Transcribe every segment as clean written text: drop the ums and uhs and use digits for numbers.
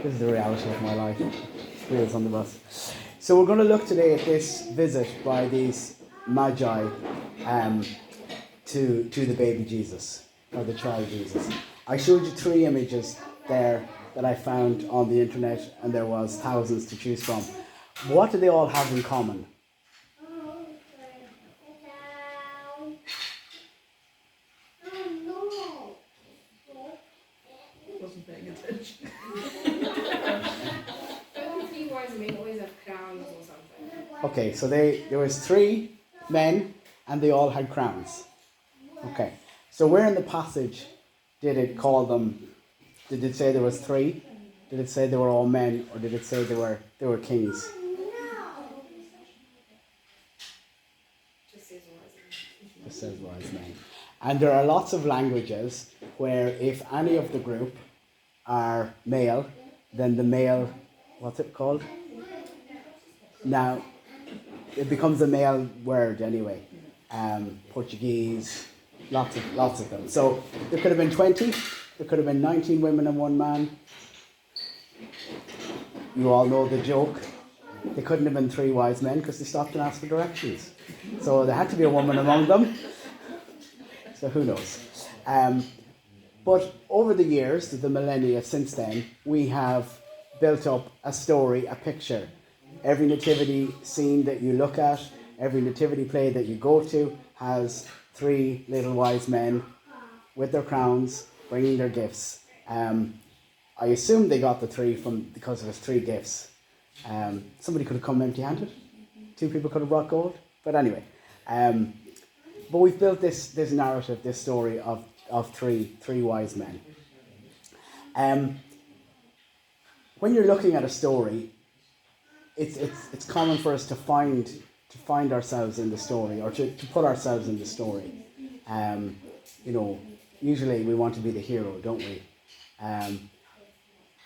This is the reality of my life. Wheels on the bus. So we're going to look today at this visit by these magi to the baby Jesus, or the child Jesus. I showed you 3 images there that I found on the internet, and there was thousands to choose from. What do they all have in common? Wasn't paying attention. Don't 3 wise men always have crowns or something? Okay, so there was 3 men, and they all had crowns. Okay, so where in the passage did it call them? Did it say there was 3? Did it say they were all men, or did it say they were kings? Just says wise men. It says wise men. And there are lots of languages where if any of the group are male, then the male, what's it called? Now, it becomes a male word anyway. Portuguese, lots of them. So there could have been 20, there could have been 19 women and 1 man. You all know the joke. They couldn't have been 3 wise men because they stopped and asked for directions. So there had to be a woman among them. So who knows? But over the years, the millennia since then, we have built up a story, a picture. Every nativity scene that you look at, every nativity play that you go to has 3 little wise men with their crowns, bringing their gifts. I assume they got the 3 because it was 3 gifts. Somebody could have come empty-handed. 2 people could have brought gold. But anyway, but we've built this narrative, this story of three wise men. When you're looking at a story, it's common for us to find ourselves in the story, or to put ourselves in the story. Usually we want to be the hero, don't we? And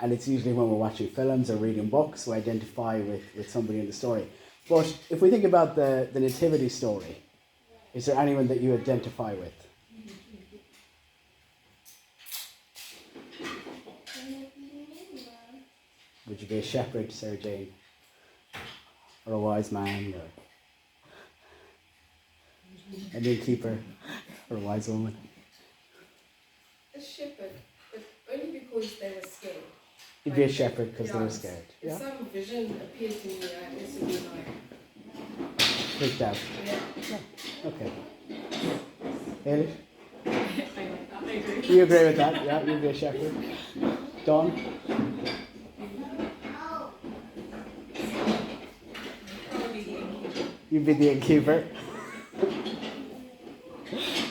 it's usually when we're watching films or reading books, we identify with somebody in the story. But if we think about the nativity story, is there anyone that you identify with? Would you be a shepherd, Sarah Jane? Or a wise man? Or an innkeeper? Or a wise woman? A shepherd, but only because they were scared. You'd be a shepherd because they were scared. If Yeah? some vision appeared to me, I also be like, Freaked out. yeah. Okay. Eilish? I like that, I agree. You agree with that? Yeah, you'd be a shepherd. Dawn? Probably the innkeeper. You'd be the innkeeper.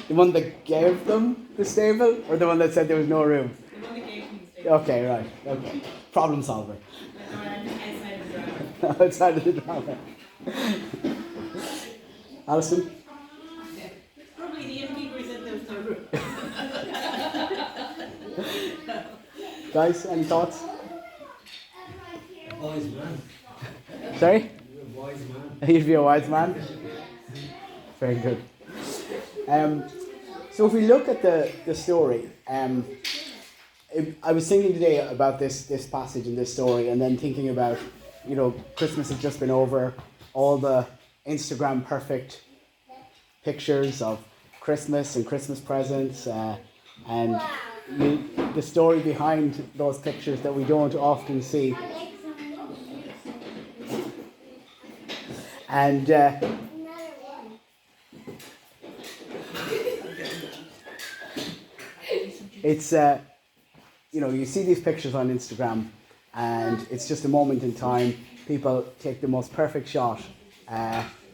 The one that gave them the stable, or the one that said there was no room? The one that gave me the statement. Okay, right. Okay. Problem solver. No, I'm just outside of the drama. Outside of the drama. Alison? Yeah. Probably the innkeeper said there was no room. Guys, any thoughts? Wise man. Sorry? You're a wise man. You'd be a wise man? Very good. So if we look at the story, I was thinking today about this passage and this story, and then thinking about, Christmas has just been over, all the Instagram perfect pictures of Christmas and Christmas presents, and the story behind those pictures that we don't often see. And it's you see these pictures on Instagram, and it's just a moment in time. People take the most perfect shot.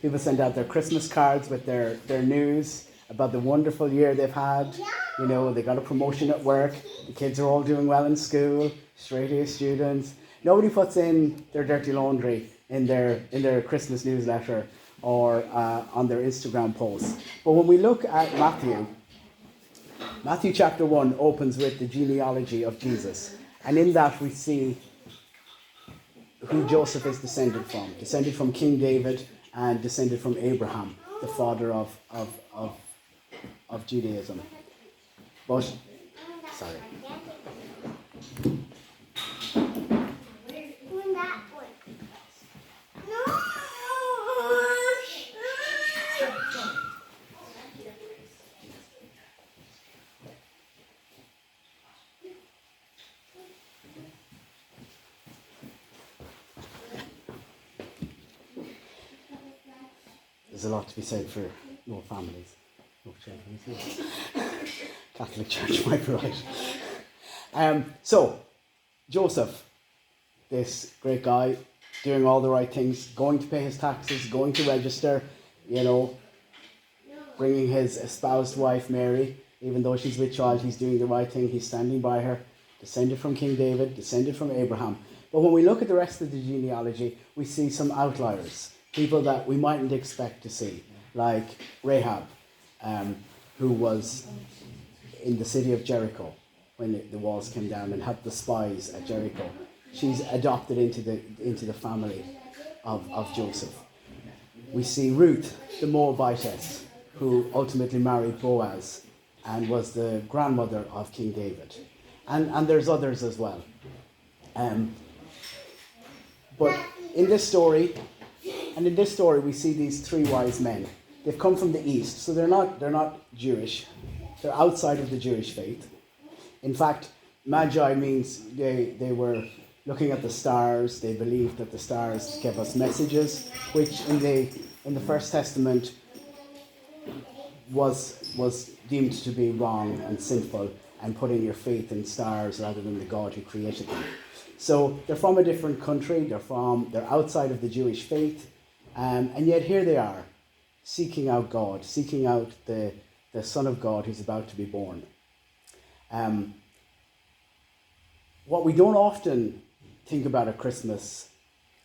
People send out their Christmas cards with their news about the wonderful year they've had. They got a promotion at work. The kids are all doing well in school. Straight A students. Nobody puts in their dirty laundry in their Christmas newsletter or on their Instagram posts. But when we look at Matthew chapter 1 opens with the genealogy of Jesus. And in that we see who Joseph is descended from King David, and descended from Abraham, the father of Judaism. But, sorry. there's a lot to be said for no families, no children. Isn't it? Catholic Church might be right. So, Joseph, this great guy, doing all the right things, going to pay his taxes, going to register, bringing his espoused wife Mary, even though she's with child, he's doing the right thing, he's standing by her, descended from King David, descended from Abraham. But when we look at the rest of the genealogy, we see some outliers, people that we mightn't expect to see, like Rahab, who was in the city of Jericho when the walls came down and helped the spies at Jericho. She's adopted into the family of Joseph. We see Ruth, the Moabitess, who ultimately married Boaz and was the grandmother of King David. And there's others as well. But in this story we see these three wise men. They've come from the east, so they're not Jewish. They're outside of the Jewish faith. In fact, Magi means they were looking at the stars. They believed that the stars gave us messages, which in the First Testament was deemed to be wrong and sinful, and putting your faith in stars rather than the God who created them. So they're from a different country. They're outside of the Jewish faith, and yet here they are, seeking out God, seeking out the Son of God who's about to be born. What we don't often think about at Christmas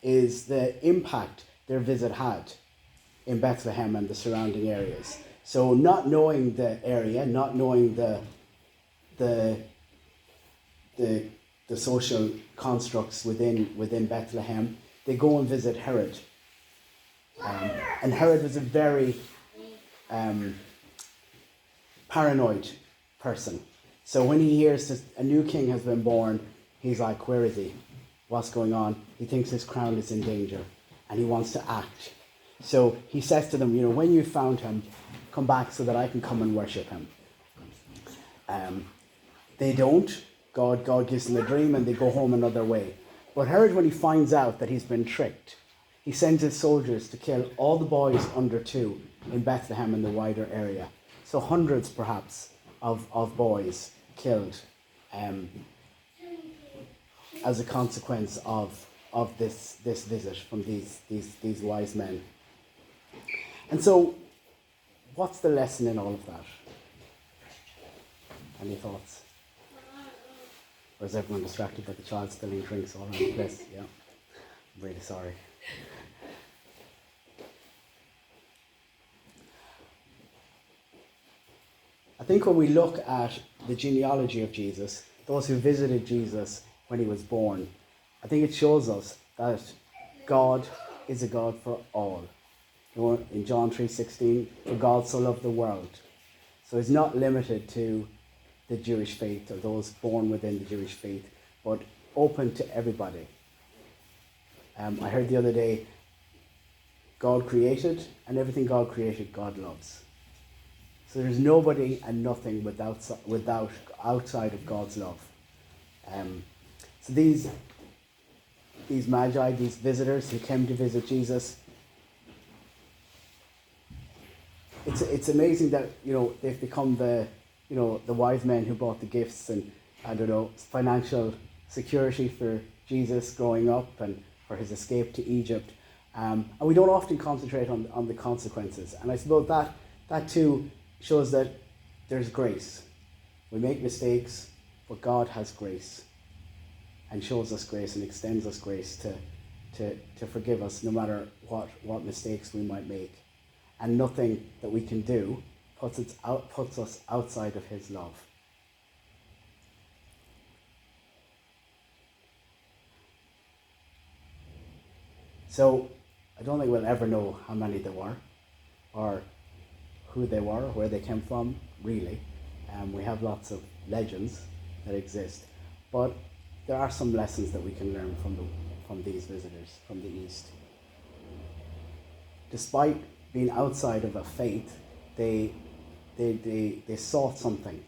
is the impact their visit had in Bethlehem and the surrounding areas. So not knowing the area, not knowing the social constructs within Bethlehem, they go and visit Herod. And Herod was a very paranoid person. So when he hears that a new king has been born, he's like, where is he? What's going on? He thinks his crown is in danger and he wants to act. So he says to them, when you found him, come back so that I can come and worship him. They don't. God gives them a dream and they go home another way. But Herod, when he finds out that he's been tricked, he sends his soldiers to kill all the boys under 2 in Bethlehem and the wider area. So hundreds, perhaps, of boys killed as a consequence of this visit from these wise men. And so, what's the lesson in all of that? Any thoughts? Or is everyone distracted by the child spilling drinks all around the place? Yeah, I'm really sorry. I think when we look at the genealogy of Jesus, those who visited Jesus when he was born, I think it shows us that God is a God for all. In John 3:16, for God so loved the world. So he's not limited to the Jewish faith or those born within the Jewish faith, but open to everybody. I heard the other day, God created, and everything God created, God loves. So there's nobody and nothing without outside of God's love. So these magi, these visitors who came to visit Jesus, it's amazing that they've become the wise men who brought the gifts and financial security for Jesus growing up and for his escape to Egypt. And we don't often concentrate on the consequences. And I suppose that too shows that there's grace. We make mistakes, but God has grace and shows us grace and extends us grace to forgive us no matter what mistakes we might make. And nothing that we can do puts us outside of his love. So I don't think we'll ever know how many there were, or who they were, or where they came from, really. We have lots of legends that exist, but there are some lessons that we can learn from these visitors from the East. Despite being outside of a faith, they sought something.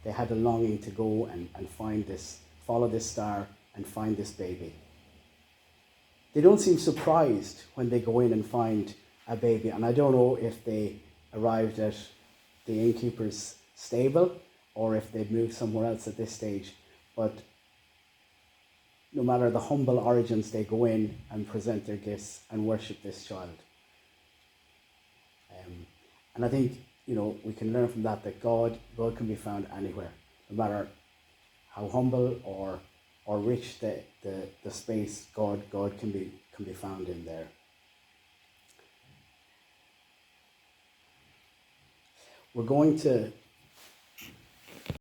They had a longing to go and follow this star and find this baby. They don't seem surprised when they go in and find a baby. And I don't know if they arrived at the innkeeper's stable or if they'd moved somewhere else at this stage. But no matter the humble origins, they go in and present their gifts and worship this child. And I think, we can learn from that God can be found anywhere, no matter how humble or rich the space. God can be found in there. We're going to